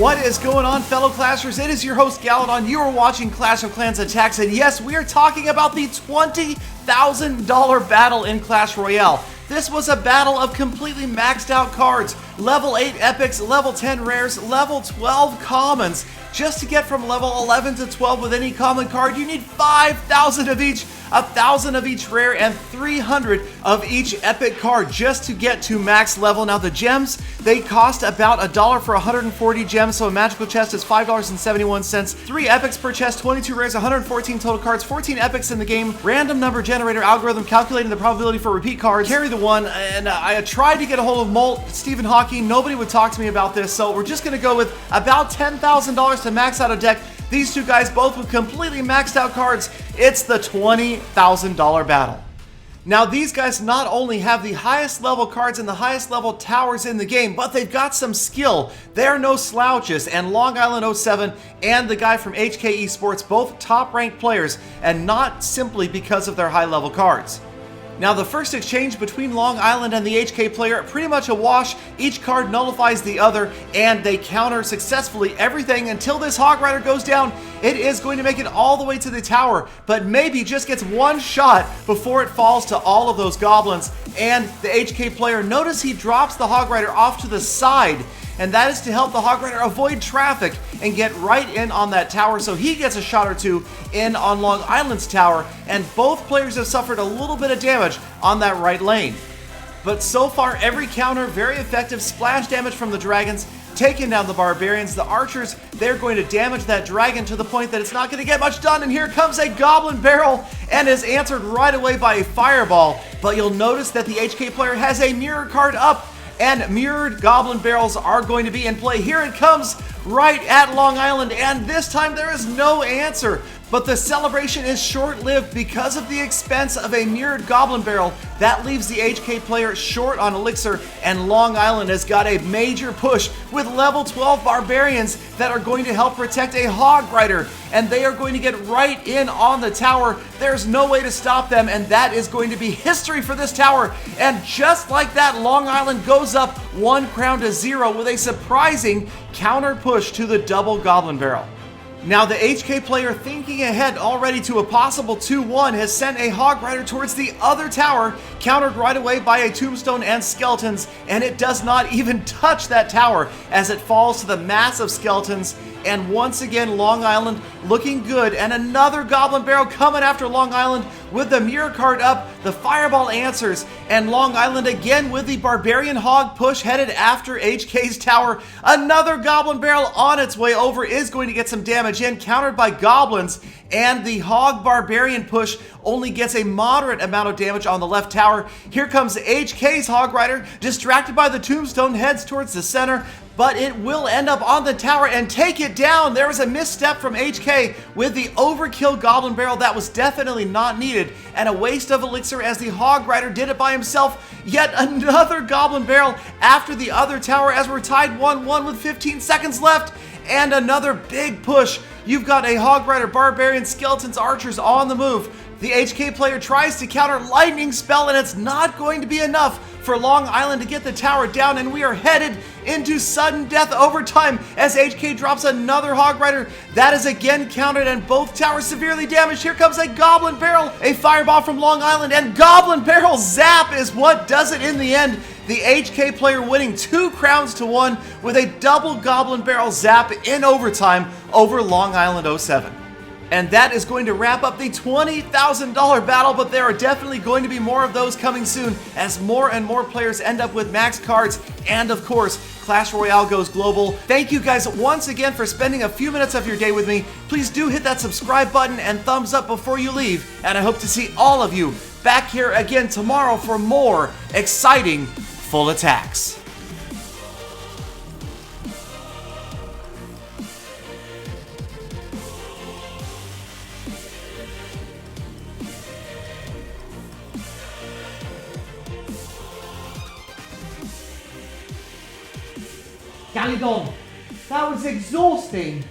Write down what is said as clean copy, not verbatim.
What is going on, fellow Clashers? It is your host, Galadon. You are watching Clash of Clans Attacks, and yes, we are talking about the $20,000 battle in Clash Royale. This was a battle of completely maxed out cards. Level 8 epics, level 10 rares, level 12 commons. Just to get from level 11 to 12 with any common card, you need 5,000 of each, 1,000 of each rare, and 300 of each epic card just to get to max level. Now the gems, they cost about $1 for 140 gems, so a magical chest is $5.71. 3 epics per chest, 22 rares, 114 total cards, 14 epics in the game. Random number generator algorithm calculating the probability for repeat cards. Carry the one, and I tried to get a hold of Molt, Stephen Hawking. Nobody would talk to me about this, so we're just going to go with about $10,000 to max out a deck. These two guys both with completely maxed out cards. It's the $20,000 battle. Now these guys not only have the highest level cards and the highest level towers in the game, but they've got some skill. They're no slouches, and Long Island 07 and the guy from HK Esports, both top ranked players, and not simply because of their high level cards. Now the first exchange between Long Island and the HK player, pretty much a wash. Each card nullifies the other, and they counter successfully everything until this Hog Rider goes down. It is going to make it all the way to the tower, but maybe just gets one shot before it falls to all of those goblins. And the HK player, notice he drops the Hog Rider off to the side, and that is to help the Hog Rider avoid traffic and get right in on that tower, so he gets a shot or two in on Long Island's tower, and both players have suffered a little bit of damage on that right lane. But so far, every counter, very effective splash damage from the dragons, taking down the barbarians. The archers, they're going to damage that dragon to the point that it's not going to get much done, and here comes a goblin barrel, and is answered right away by a fireball. But you'll notice that the HK player has a mirror card up, and mirrored goblin barrels are going to be in play. Here it comes right at Long Island, and this time there is no answer. But the celebration is short-lived because of the expense of a mirrored goblin barrel. That leaves the HK player short on elixir, and Long Island has got a major push with level 12 barbarians that are going to help protect a Hog Rider, and they are going to get right in on the tower. There's no way to stop them, and that is going to be history for this tower. And just like that, Long Island goes up 1 crown to 0 with a surprising counter push to the double goblin barrel. Now the HK player, thinking ahead already to a possible 2-1, has sent a Hog Rider towards the other tower, countered right away by a tombstone and skeletons, and it does not even touch that tower as it falls to the mass of skeletons. And once again, Long Island looking good, and another goblin barrel coming after Long Island with the mirror card up. The fireball answers, and Long Island again with the barbarian hog push headed after HK's tower. Another goblin barrel on its way over is going to get some damage in, countered by goblins, and the hog barbarian push only gets a moderate amount of damage on the left tower. Here comes HK's Hog Rider, distracted by the tombstone, heads towards the center, but it will end up on the tower and take it down. There was a misstep from HK with the overkill goblin barrel that was definitely not needed, and a waste of elixir as the Hog Rider did it by himself. Yet another goblin barrel after the other tower as we're tied 1-1 with 15 seconds left, and another big push. You've got a Hog Rider, barbarian, skeletons, archers on the move. The HK player tries to counter lightning spell, and it's not going to be enough for Long Island to get the tower down, and we are headed into sudden death overtime as HK drops another Hog Rider. That is again countered, and both towers severely damaged. Here comes a goblin barrel, a fireball from Long Island, and goblin barrel zap is what does it in the end. The HK player winning 2 crowns to 1 with a double goblin barrel zap in overtime over Long Island 07. And that is going to wrap up the $20,000 battle, but there are definitely going to be more of those coming soon as more and more players end up with max cards, and of course, Clash Royale goes global. Thank you guys once again for spending a few minutes of your day with me. Please do hit that subscribe button and thumbs up before you leave, and I hope to see all of you back here again tomorrow for more exciting full attacks. Galadon, that was exhausting.